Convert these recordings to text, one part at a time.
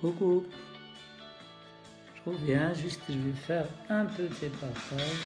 Coucou, je reviens, juste je vais faire un petit partage.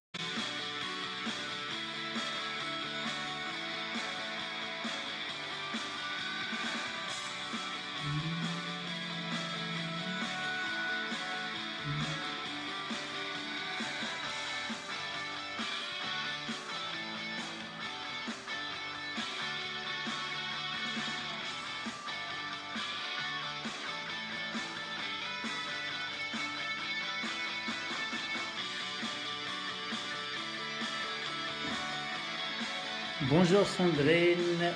Bonjour Sandrine,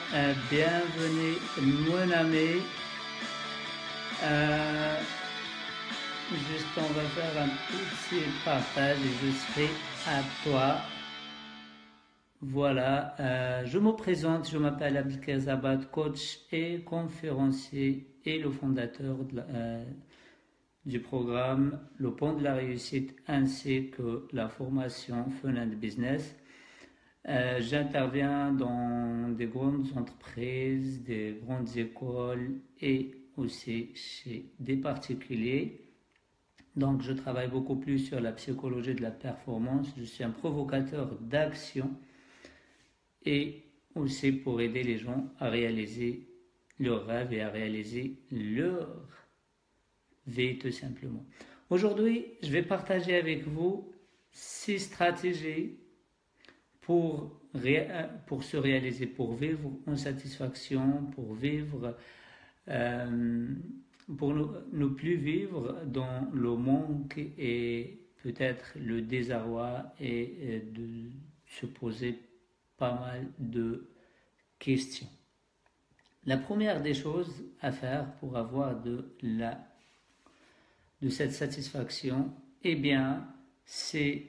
bienvenue mon ami. Juste on va faire un petit partage et je serai à toi. Voilà, je me présente, je m'appelle Abdelkader Zabat, coach et conférencier et le fondateur du programme Le Pont de la Réussite ainsi que la formation Fun and Business. J'interviens dans des grandes entreprises, des grandes écoles et aussi chez des particuliers. Donc je travaille beaucoup plus sur la psychologie de la performance. Je suis un provocateur d'action et aussi pour aider les gens à réaliser leurs rêves et à réaliser leur vie tout simplement. Aujourd'hui, je vais partager avec vous 6 stratégies pour se réaliser, pour vivre en satisfaction, pour vivre, pour ne plus vivre dans le manque et peut-être le désarroi et de se poser pas mal de questions. La première des choses à faire pour avoir de cette satisfaction, eh bien, c'est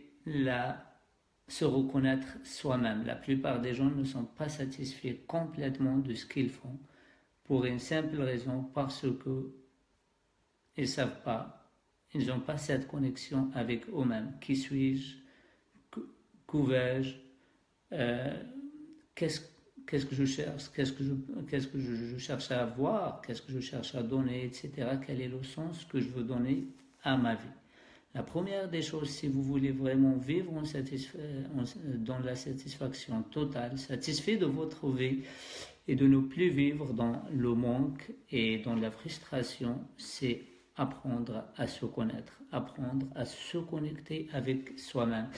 se reconnaître soi-même. La plupart des gens ne sont pas satisfaits complètement de ce qu'ils font pour une simple raison, parce que ils ne savent pas, ils n'ont pas cette connexion avec eux-mêmes. Qui suis-je? Qu'où vais-je? Qu'est-ce que je cherche? Qu'est-ce que je cherche à avoir? Qu'est-ce que je cherche à donner, etc. Quel est le sens que je veux donner à ma vie? La première des choses, si vous voulez vraiment vivre dans la satisfaction totale, satisfait de votre vie et de ne plus vivre dans le manque et dans la frustration, c'est apprendre à se connaître, apprendre à se connecter avec soi-même,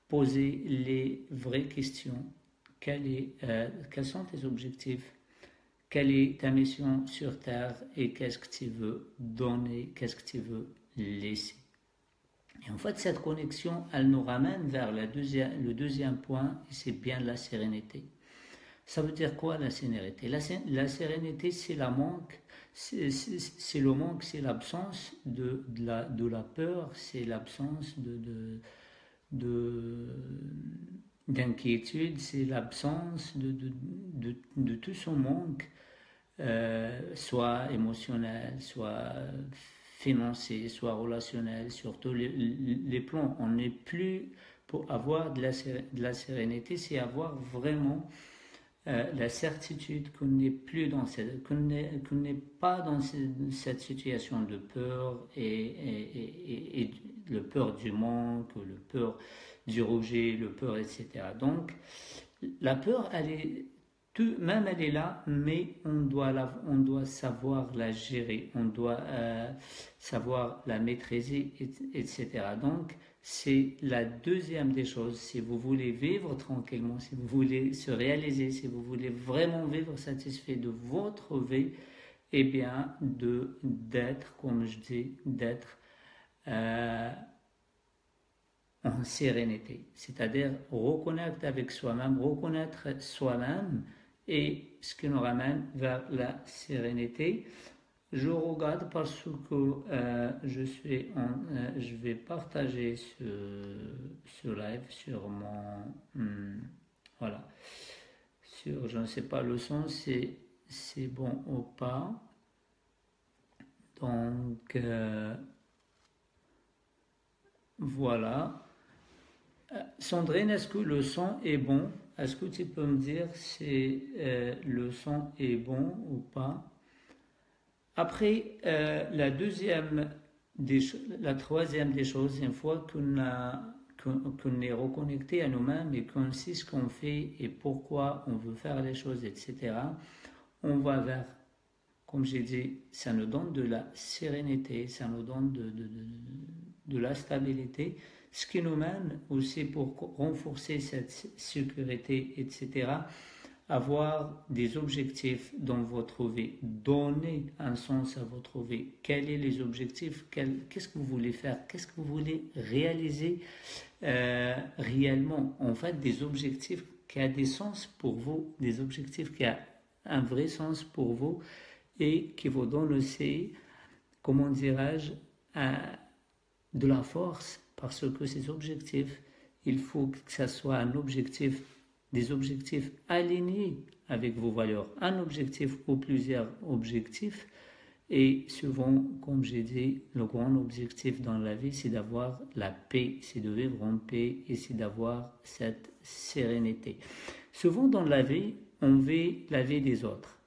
poser les vraies questions. Quels sont tes objectifs? Quelle est ta mission sur Terre et qu'est-ce que tu veux donner? Qu'est-ce que tu veux laisser? Et en fait, cette connexion, elle nous ramène vers le deuxième point, et c'est bien la sérénité. Ça veut dire quoi la sérénité? La sérénité, c'est le manque, c'est l'absence de la peur, c'est l'absence d'inquiétude, c'est l'absence de tout son manque, soit émotionnel, soit financier, soit relationnel, sur tous les plans. On n'est plus, pour avoir de la sérénité, c'est avoir vraiment la certitude qu'on n'est plus qu'on n'est pas dans cette situation de peur et le peur du manque, le peur du rejet, le peur, etc. Donc, la peur, même elle est là, mais on doit savoir la gérer, on doit savoir la maîtriser, etc. Donc, c'est la deuxième des choses. Si vous voulez vivre tranquillement, si vous voulez se réaliser, si vous voulez vraiment vivre satisfait de votre vie, eh bien, d'être, comme je dis, d'être en sérénité. C'est-à-dire reconnaître avec soi-même, reconnaître soi-même, et ce qui nous ramène vers la sérénité. Je regarde parce que je vais partager ce live sur mon voilà, sur, je ne sais pas le son, c'est bon ou pas. Donc voilà. Sandrine, est-ce que le son est bon? Est-ce que tu peux me dire si le son est bon ou pas? Après, la troisième des choses, une fois qu'on est reconnecté à nous-mêmes et qu'on sait ce qu'on fait et pourquoi on veut faire les choses, etc., on va vers, comme j'ai dit, ça nous donne de la sérénité, ça nous donne de la stabilité, ce qui nous mène aussi pour renforcer cette sécurité, etc., avoir des objectifs dans votre vie, donner un sens à votre vie. Quels sont les objectifs? Qu'est-ce que vous voulez faire? Qu'est-ce que vous voulez réaliser réellement? En fait, des objectifs qui ont des sens pour vous, des objectifs qui ont un vrai sens pour vous et qui vous donnent aussi, comment dirais-je, de la force, parce que ces objectifs, il faut que ça soit un objectif, des objectifs alignés avec vos valeurs, un objectif ou plusieurs objectifs. Et souvent, comme j'ai dit, le grand objectif dans la vie, c'est d'avoir la paix, c'est de vivre en paix et c'est d'avoir cette sérénité. Souvent dans la vie, on vit la vie des autres.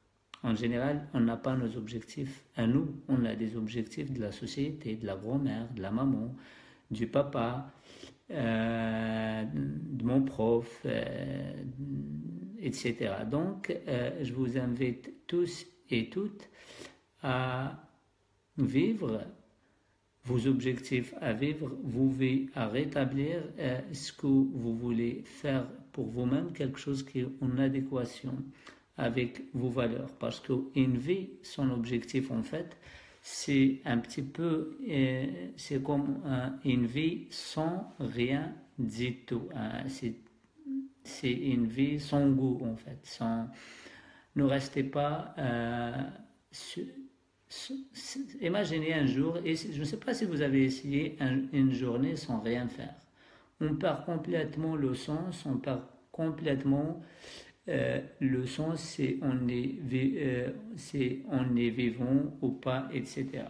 En général, on n'a pas nos objectifs à nous, on a des objectifs de la société, de la grand-mère, de la maman, du papa, de mon prof, etc. Donc, je vous invite tous et toutes à vivre vos objectifs, à vivre vos vies, à rétablir ce que vous voulez faire pour vous-même, quelque chose qui est en adéquation avec vos valeurs. Parce qu'une vie, son objectif en fait, c'est un petit peu, c'est comme une vie sans rien du tout. C'est une vie sans goût en fait. Ne restez pas... imaginez un jour, et je ne sais pas si vous avez essayé une journée sans rien faire. On perd complètement le sens, on perd complètement le sens, c'est on est vivant ou pas, etc.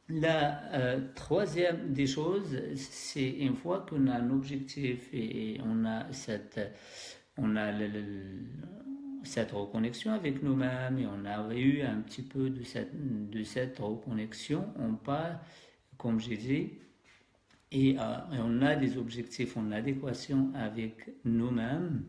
La troisième des choses, c'est une fois qu'on a un objectif et on a cette reconnexion avec nous-mêmes et on a eu un petit peu de cette reconnexion, on part, comme j'ai dit, et on a des objectifs en adéquation avec nous-mêmes.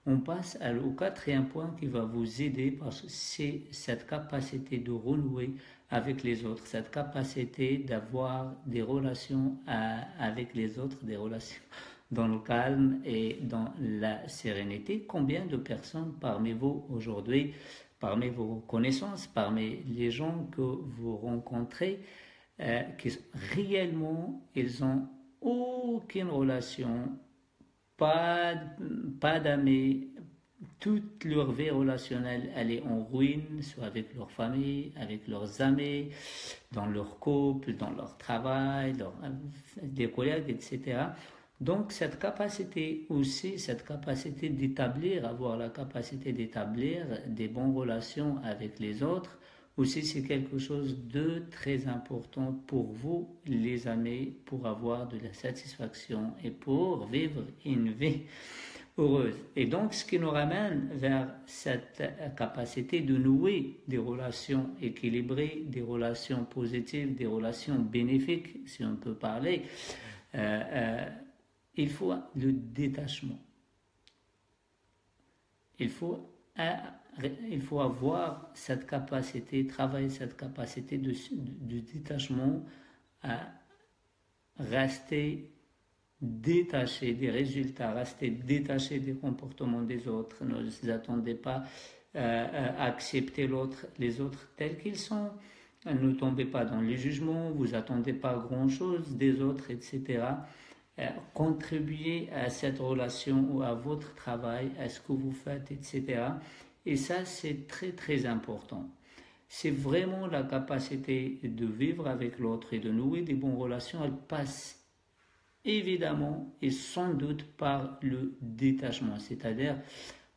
On passe au quatrième point qui va vous aider parce que c'est cette capacité de renouer avec les autres, cette capacité d'avoir des relations avec les autres, des relations dans le calme et dans la sérénité. Combien de personnes parmi vous aujourd'hui, parmi vos connaissances, parmi les gens que vous rencontrez, qui réellement, ils n'ont aucune relation, pas d'amis, toute leur vie relationnelle, elle est en ruine, soit avec leur famille, avec leurs amis, dans leur couple, dans leur travail, des collègues, etc. Donc cette capacité aussi, cette capacité d'établir, avoir la capacité d'établir des bonnes relations avec les autres, aussi c'est quelque chose de très important pour vous, les amis, pour avoir de la satisfaction et pour vivre une vie heureuse. Et donc ce qui nous ramène vers cette capacité de nouer des relations équilibrées, des relations positives, des relations bénéfiques, si on peut parler, il faut le détachement. Il faut avoir cette capacité, travailler cette capacité de détachement à rester détaché des résultats, rester détaché des comportements des autres. Ne vous attendez pas à accepter les autres tels qu'ils sont. Ne tombez pas dans les jugements, vous attendez pas grand-chose des autres, etc. Contribuer à cette relation ou à votre travail, à ce que vous faites, etc. Et ça, c'est très très important. C'est vraiment la capacité de vivre avec l'autre et de nouer des bonnes relations. Elle passe évidemment et sans doute par le détachement, c'est-à-dire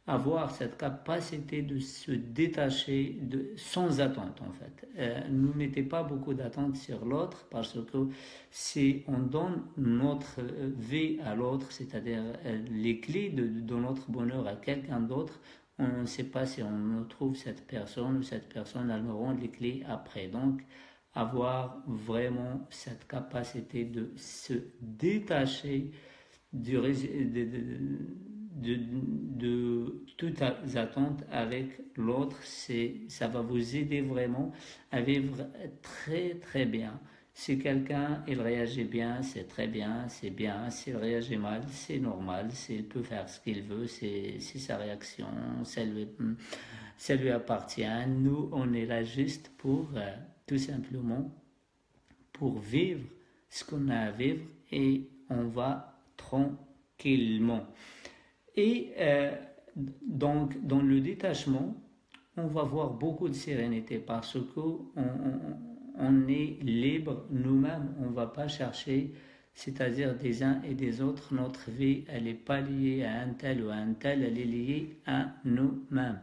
avoir cette capacité de se détacher sans attente en fait. Ne mettez pas beaucoup d'attente sur l'autre parce que si on donne notre vie à l'autre, c'est-à-dire les clés de notre bonheur à quelqu'un d'autre, on ne sait pas si on retrouve cette personne ou cette personne, elle nous rend les clés après. Donc, avoir vraiment cette capacité de se détacher de toutes attentes avec l'autre, ça va vous aider vraiment à vivre très très bien. Si quelqu'un il réagit bien, c'est très bien, c'est bien. S'il réagit mal, c'est normal. S'il peut faire ce qu'il veut, c'est sa réaction, ça lui appartient. Nous, on est là juste pour tout simplement pour vivre ce qu'on a à vivre et on va tranquillement. Et donc, dans le détachement, on va voir beaucoup de sérénité parce qu'on est libre nous-mêmes. On ne va pas chercher, c'est-à-dire des uns et des autres. Notre vie, elle n'est pas liée à un tel ou à un tel, elle est liée à nous-mêmes.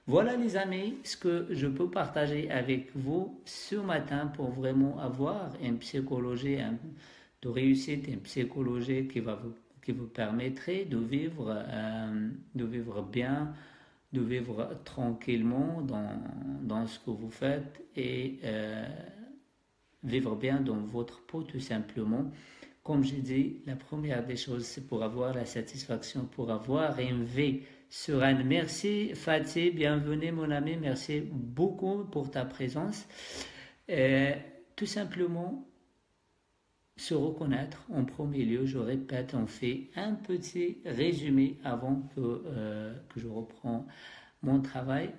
Voilà les amis, ce que je peux partager avec vous ce matin pour vraiment avoir une psychologie de réussite, une psychologie qui vous permettrait de vivre bien, de vivre tranquillement dans ce que vous faites et vivre bien dans votre peau tout simplement. Comme j'ai dit, la première des choses, c'est pour avoir la satisfaction, pour avoir une vie sereine. Merci Fatih, bienvenue mon ami, merci beaucoup pour ta présence. Tout simplement, se reconnaître en premier lieu, je répète, on fait un petit résumé avant que je reprends mon travail.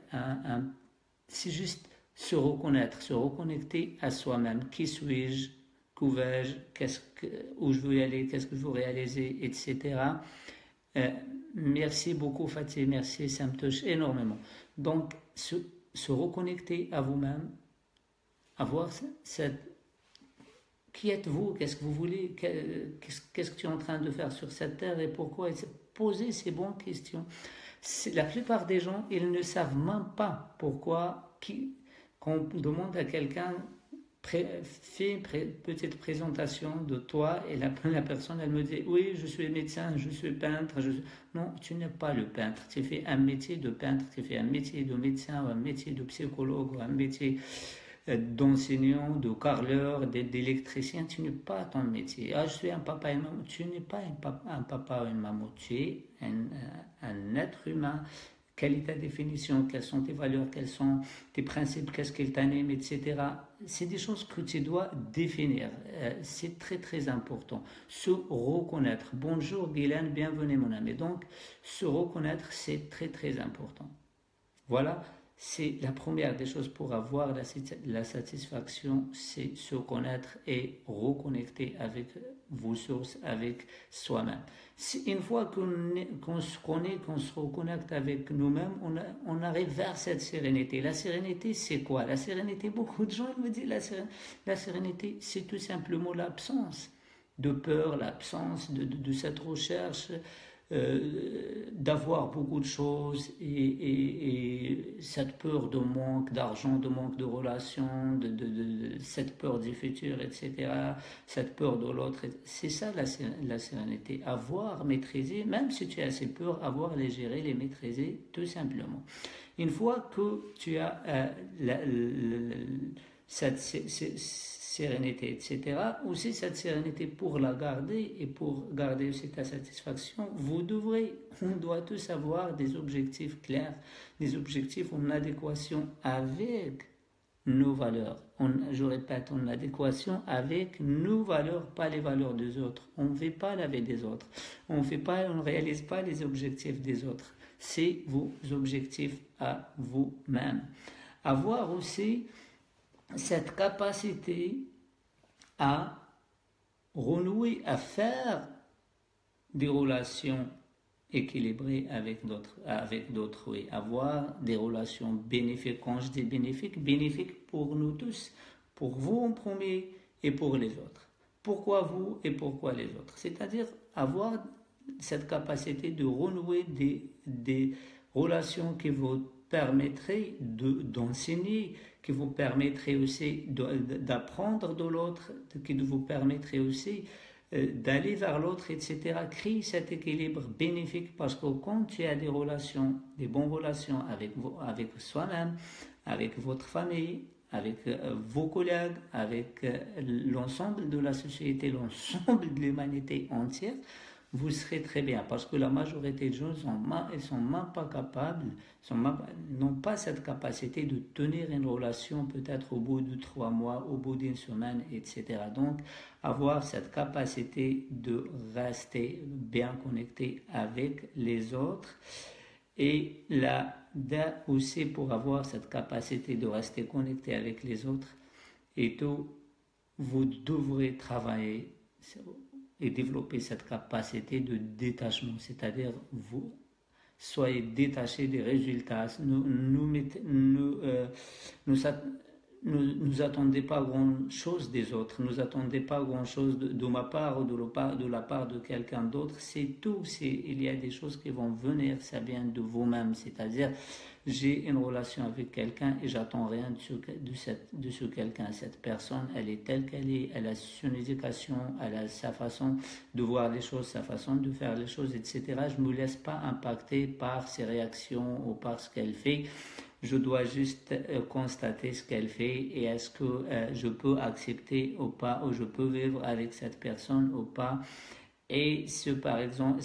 C'est juste se reconnaître, se reconnecter à soi-même. Qui suis-je? Qu'où vais-je? Où je veux aller? Qu'est-ce que je veux réaliser? Etc. Merci beaucoup Fatih, merci, ça me touche énormément. Donc, se reconnecter à vous-même, avoir cette... Qui êtes-vous? Qu'est-ce que vous voulez? Qu'est-ce que tu es en train de faire sur cette terre et pourquoi? Poser ces bonnes questions. La plupart des gens, ils ne savent même pas pourquoi. Quand on demande à quelqu'un, fais une petite présentation de toi et la personne, elle me dit, oui, je suis médecin, je suis peintre. Non, tu n'es pas le peintre. Tu fais un métier de peintre, tu fais un métier de médecin, ou un métier de psychologue, ou un métier d'enseignant, de carreleur, d'électricien, tu n'es pas ton métier. Ah, je suis un papa et une maman. Tu n'es pas un papa ou une maman, tu es un être humain. Quelle est ta définition? Quelles sont tes valeurs? Quels sont tes principes? Qu'est-ce qu'il t'anime, etc. C'est des choses que tu dois définir. C'est très très important. Se reconnaître. Bonjour Guylaine, bienvenue mon ami. Donc, se reconnaître, c'est très très important. Voilà. C'est la première des choses pour avoir la satisfaction, c'est se connaître et reconnecter avec vos sources, avec soi-même. Une fois qu'on se connaît, qu'on se reconnecte avec nous-mêmes, on arrive vers cette sérénité. La sérénité, c'est quoi? La sérénité, beaucoup de gens me disent la sérénité, c'est tout simplement l'absence de peur, l'absence de cette recherche d'avoir beaucoup de choses et cette peur de manque d'argent, de manque de relations, cette peur du futur, etc., cette peur de l'autre. C'est ça la sérénité. Avoir, maîtriser, même si tu as ces peurs, avoir les gérer, les maîtriser, tout simplement. Une fois que tu as cette sérénité, etc. Aussi cette sérénité pour la garder et pour garder aussi ta satisfaction, on doit tous avoir des objectifs clairs, des objectifs en adéquation avec nos valeurs. Je répète, en adéquation avec nos valeurs, pas les valeurs des autres. On ne fait pas la vie des autres. On ne réalise pas les objectifs des autres. C'est vos objectifs à vous-même. Avoir aussi cette capacité à renouer, à faire des relations équilibrées avec d'autres, oui. Avoir des relations bénéfiques. Quand je dis bénéfiques pour nous tous, pour vous en premier et pour les autres. Pourquoi vous et pourquoi les autres? C'est-à-dire avoir cette capacité de renouer des relations qui vous permettraient d'enseigner, qui vous permettrait aussi d'apprendre de l'autre, qui vous permettrait aussi d'aller vers l'autre, etc. Crée cet équilibre bénéfique parce que quand tu as des relations, des bonnes relations avec soi-même, avec votre famille, avec vos collègues, avec l'ensemble de la société, l'ensemble de l'humanité entière, vous serez très bien parce que la majorité des gens ils sont même pas capables, n'ont pas cette capacité de tenir une relation peut-être au bout de 3 mois, au bout d'une semaine, etc. Donc, avoir cette capacité de rester bien connecté avec les autres et là aussi pour avoir cette capacité de rester connecté avec les autres et tout, vous devrez travailler et développer cette capacité de détachement, c'est-à-dire vous soyez détaché des résultats. Nous attendez pas grand-chose des autres, nous attendez pas grand-chose de ma part ou de la part de quelqu'un d'autre. C'est tout. Il y a des choses qui vont venir, ça vient de vous-même. C'est-à-dire, j'ai une relation avec quelqu'un et j'attends rien de ce quelqu'un. Cette personne, elle est telle qu'elle est, elle a son éducation, elle a sa façon de voir les choses, sa façon de faire les choses, etc. Je ne me laisse pas impacter par ses réactions ou par ce qu'elle fait. Je dois juste constater ce qu'elle fait et est-ce que je peux accepter ou pas, ou je peux vivre avec cette personne ou pas. Et si par exemple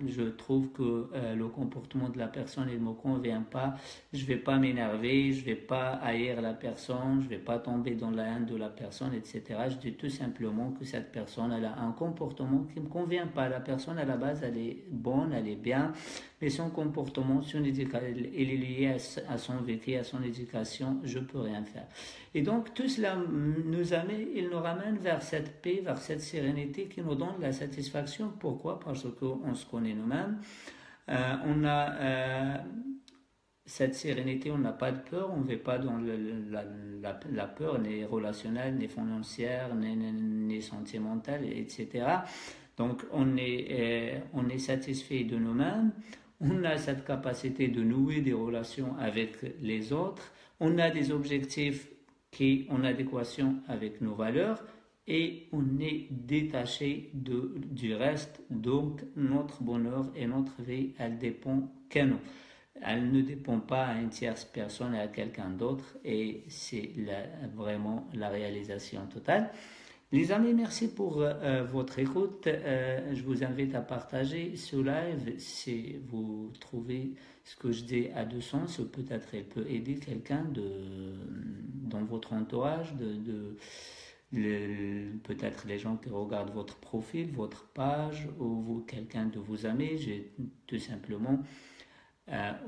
je trouve que le comportement de la personne ne me convient pas, je ne vais pas m'énerver, je ne vais pas haïr la personne, je ne vais pas tomber dans la haine de la personne, etc. Je dis tout simplement que cette personne elle a un comportement qui ne me convient pas. La personne à la base elle est bonne, elle est bien, mais son comportement, il est lié à son vécu, à son éducation, je ne peux rien faire. Et donc tout cela il nous ramène vers cette paix, vers cette sérénité qui nous donne la satisfaction. Pourquoi? Parce qu'on se connaît nous-mêmes. On a cette sérénité, on n'a pas de peur, on ne vit pas dans la peur, ni relationnelle, ni financière, ni sentimentale, etc. Donc on est satisfait de nous-mêmes, on a cette capacité de nouer des relations avec les autres, on a des objectifs qui sont en adéquation avec nos valeurs et on est détaché du reste. Donc notre bonheur et notre vie, elle dépend qu'à nous. Elle ne dépend pas à une tierce personne et à quelqu'un d'autre et c'est vraiment la réalisation totale. Les amis, merci pour votre écoute. Je vous invite à partager ce live si vous trouvez ce que je dis a du sens, ou peut-être elle peut aider quelqu'un dans votre entourage, peut-être les gens qui regardent votre profil, votre page, ou quelqu'un de vos amis, tout simplement,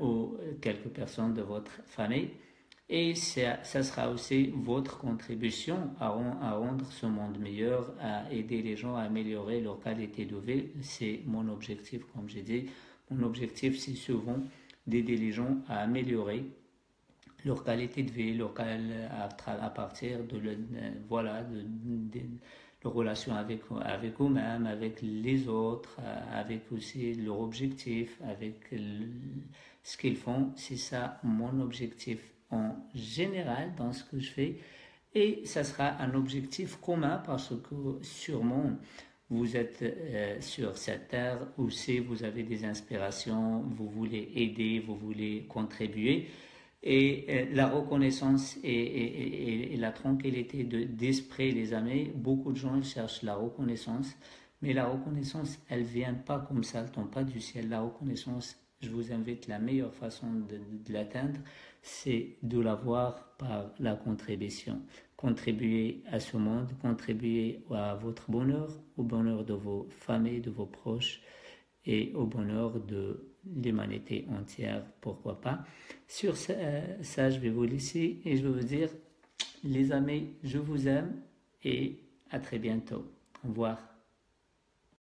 ou quelques personnes de votre famille. Et ça sera aussi votre contribution à rendre ce monde meilleur, à aider les gens à améliorer leur qualité de vie. C'est mon objectif, comme j'ai dit. Mon objectif, c'est souvent d'aider les gens à améliorer leur qualité de vie, à partir de leur relation avec eux-mêmes, avec les autres, avec aussi leur objectif, avec ce qu'ils font. C'est ça mon objectif en général dans ce que je fais, et ça sera un objectif commun parce que sûrement vous êtes sur cette terre aussi, vous avez des inspirations, vous voulez aider, vous voulez contribuer, et la reconnaissance et la tranquillité d'esprit, les amis. Beaucoup de gens cherchent la reconnaissance, mais la reconnaissance elle vient pas comme ça, elle tombe pas du ciel. La reconnaissance, je vous invite, la meilleure façon de l'atteindre, c'est de l'avoir par la contribution. Contribuer à ce monde, contribuer à votre bonheur, au bonheur de vos familles, de vos proches et au bonheur de l'humanité entière, pourquoi pas. Sur ça, je vais vous laisser et je vais vous dire, les amis, je vous aime et à très bientôt. Au revoir.